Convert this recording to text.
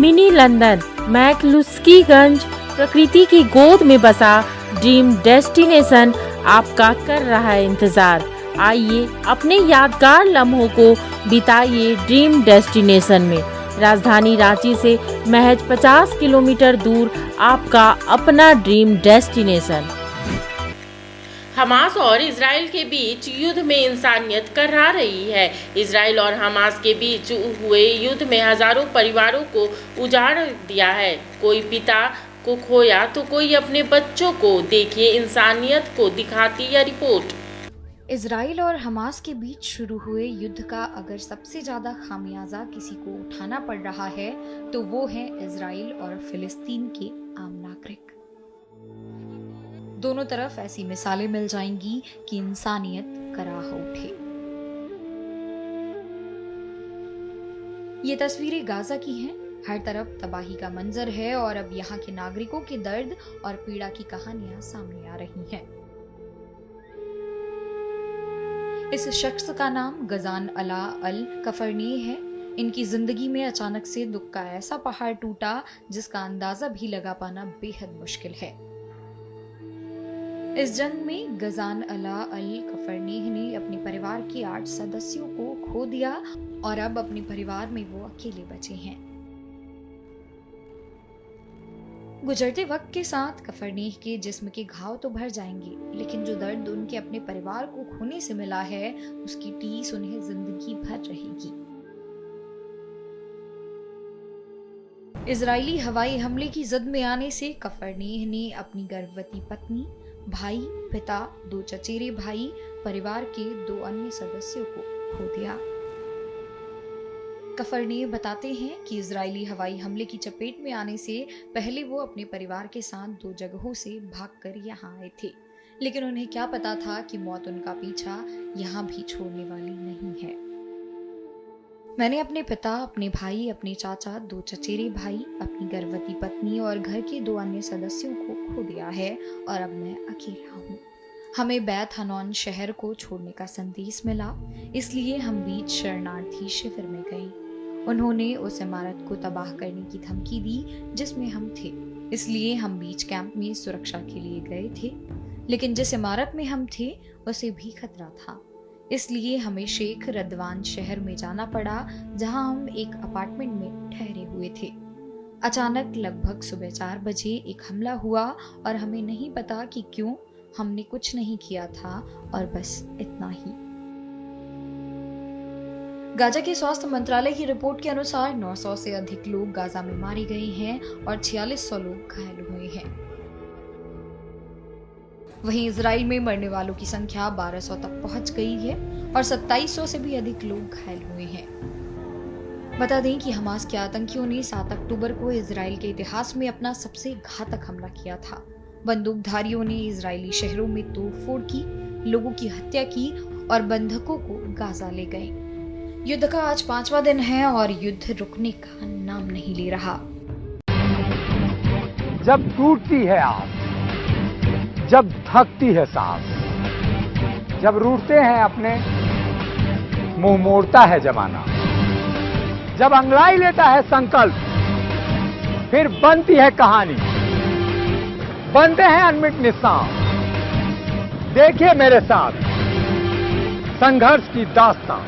Mini London McCluskieganj प्रकृति की गोद में बसा ड्रीम डेस्टिनेशन आपका कर रहा है इंतजार। आइए अपने यादगार लम्हों को बिताइए ड्रीम डेस्टिनेशन में। राजधानी रांची से महज 50 किलोमीटर दूर आपका अपना ड्रीम डेस्टिनेशन। हमास और इजराइल के बीच युद्ध में इंसानियत कररा रही है। इजराइल और हमास के बीच हुए युद्ध में हजारों परिवारों को उजाड़ दिया है। कोई पिता को खोया तो कोई अपने बच्चों को। देखिए इंसानियत को दिखाती यह रिपोर्ट। इजराइल और हमास के बीच शुरू हुए युद्ध का अगर सबसे ज्यादा खामियाजा किसी को उठाना पड़ रहा है तो वो है इजराइल और फिलिस्तीन के आम नागरिक। दोनों तरफ ऐसी मिसालें मिल जाएंगी कि इंसानियत कराह उठे। ये तस्वीरें गाजा की हैं। हर तरफ तबाही का मंजर है और अब यहाँ के नागरिकों के दर्द और पीड़ा की कहानियां सामने आ रही हैं। इस शख्स का नाम गजान अला अल कफरनेह है। इनकी जिंदगी में अचानक से दुख का ऐसा पहाड़ टूटा जिसका अंदाजा भी लगा पाना बेहद मुश्किल है। इस जंग में गजान अला अल कफरनेह ने अपने परिवार के 8 सदस्यों को खो दिया और अब अपने परिवार में वो अकेले बचे हैं। गुजरते वक्त के साथ कफरनेह के जिस्म के घाव तो भर जाएंगे, लेकिन जो दर्द उनके अपने परिवार को खोने से मिला है उसकी टीस उन्हें जिंदगी भर रहेगी। इजरायली हवाई हमले की जद में आने से कफरनेह ने अपनी गर्भवती पत्नी, भाई, पिता, 2 चचेरे भाई, परिवार के 2 अन्य सदस्यों को खो दिया। कफरनेह बताते हैं कि इजरायली हवाई हमले की चपेट में आने से पहले वो अपने परिवार के साथ 2 जगहों से भागकर यहाँ आए थे, लेकिन उन्हें क्या पता था कि मौत उनका पीछा यहाँ भी छोड़ने वाली नहीं है। मैंने अपने पिता, अपने भाई, अपने चाचा, 2 चचेरे भाई, अपनी गर्भवती पत्नी और घर के 2 अन्य सदस्यों को खो दिया है और अब मैं अकेला हूँ। हमें बैत हनौन शहर को छोड़ने का संदेश मिला, इसलिए हम बीच शरणार्थी शिविर में गए। उन्होंने उस इमारत को तबाह करने की धमकी दी जिसमें हम थे, इसलिए हम बीच कैंप में सुरक्षा के लिए गए थे। लेकिन जिस इमारत में हम थे उसे भी खतरा था, इसलिए हमें शेख रदवान शहर में जाना पड़ा, जहां हम एक अपार्टमेंट में ठहरे हुए थे। अचानक लगभग सुबह 4 बजे एक हमला हुआ और हमें नहीं पता कि क्यों। हमने कुछ नहीं किया था और बस इतना ही। गाजा के स्वास्थ्य मंत्रालय की रिपोर्ट के अनुसार 900 से अधिक लोग गाजा में मारे गए हैं और 4600 लोग घायल हुए हैं। वहीं इजराइल में मरने वालों की संख्या 1200 तक पहुंच गई है और 2700 से भी अधिक लोग घायल हुए हैं। बता दें कि हमास के आतंकियों ने 7 अक्टूबर को इजराइल के इतिहास में अपना सबसे घातक हमला किया था। बंदूकधारियों ने इजरायली शहरों में तोड़फोड़ की, लोगों की हत्या की और बंधकों को गाजा ले गए। युद्ध का आज 5वां दिन है और युद्ध रुकने का नाम नहीं ले रहा। जब टूटती है आस, जब थकती है सांस, जब रूठते हैं अपने, मुंह मोड़ता है जमाना, जब अंगड़ाई लेता है संकल्प, फिर बनती है कहानी, बनते हैं अनमिट निशान। देखिए मेरे साथ संघर्ष की दास्तां।